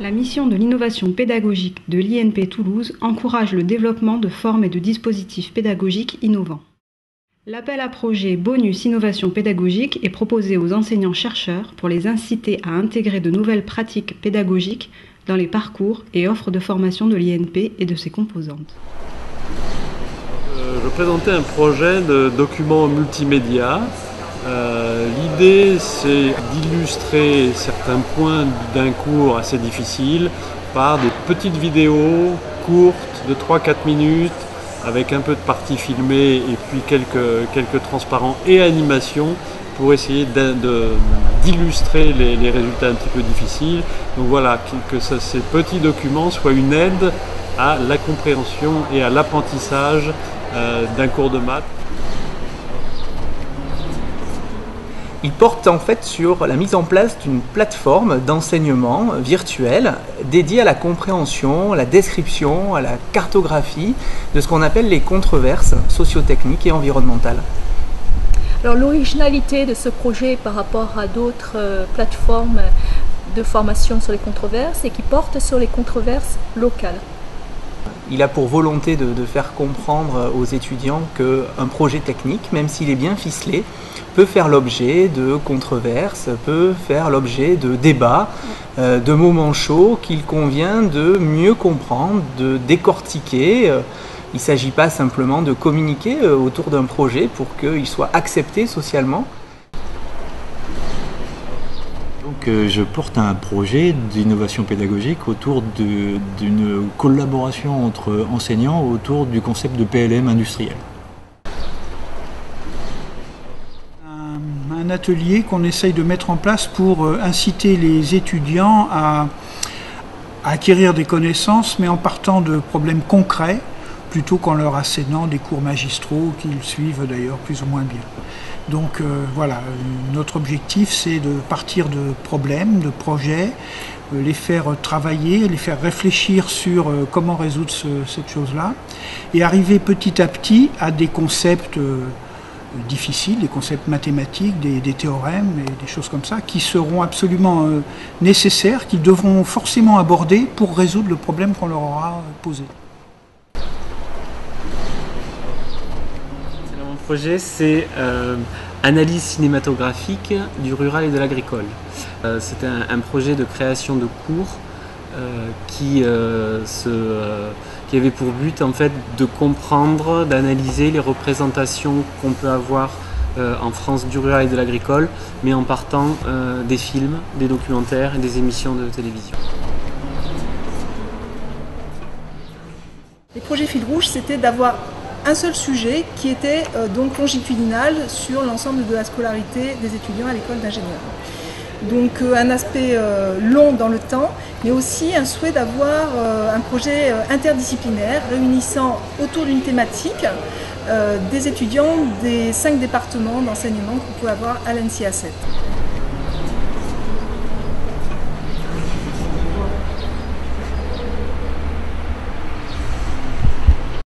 La mission de l'innovation pédagogique de l'INP Toulouse encourage le développement de formes et de dispositifs pédagogiques innovants. L'appel à projet Bonus Innovation Pédagogique est proposé aux enseignants-chercheurs pour les inciter à intégrer de nouvelles pratiques pédagogiques dans les parcours et offres de formation de l'INP et de ses composantes. Je présentais un projet de document multimédia. L'idée, c'est d'illustrer certains points d'un cours assez difficile par des petites vidéos courtes de 3-4 minutes avec un peu de parties filmées et puis quelques transparents et animations pour essayer d'illustrer les résultats un petit peu difficiles. Donc voilà, que ces petits documents soient une aide à la compréhension et à l'apprentissage d'un cours de maths. Il porte en fait sur la mise en place d'une plateforme d'enseignement virtuelle dédiée à la compréhension, à la description, à la cartographie de ce qu'on appelle les controverses socio-techniques et environnementales. Alors l'originalité de ce projet par rapport à d'autres plateformes de formation sur les controverses, c'est qu'il porte sur les controverses locales. Il a pour volonté de faire comprendre aux étudiants qu'un projet technique, même s'il est bien ficelé, peut faire l'objet de controverses, peut faire l'objet de débats, de moments chauds qu'il convient de mieux comprendre, de décortiquer. Il ne s'agit pas simplement de communiquer autour d'un projet pour qu'il soit accepté socialement. Donc, je porte un projet d'innovation pédagogique autour d'une collaboration entre enseignants autour du concept de PLM industriel. Un atelier qu'on essaye de mettre en place pour inciter les étudiants à acquérir des connaissances, mais en partant de problèmes concrets, plutôt qu'en leur assénant des cours magistraux qu'ils suivent d'ailleurs plus ou moins bien. Donc voilà, notre objectif c'est de partir de problèmes, de projets, les faire travailler, les faire réfléchir sur comment résoudre cette chose-là, et arriver petit à petit à des concepts difficiles, des concepts mathématiques, des théorèmes et des choses comme ça, qui seront absolument nécessaires, qu'ils devront forcément aborder pour résoudre le problème qu'on leur aura posé. Mon projet, c'est analyse cinématographique du rural et de l'agricole. C'était un projet de création de cours qui avait pour but en fait de comprendre, d'analyser les représentations qu'on peut avoir en France du rural et de l'agricole, mais en partant des films, des documentaires et des émissions de télévision. Les projets fil rouge, c'était d'avoir un seul sujet qui était donc longitudinal sur l'ensemble de la scolarité des étudiants à l'école d'ingénieur. Donc un aspect long dans le temps, mais aussi un souhait d'avoir un projet interdisciplinaire réunissant autour d'une thématique des étudiants des 5 départements d'enseignement qu'on peut avoir à l'ENSIA 7.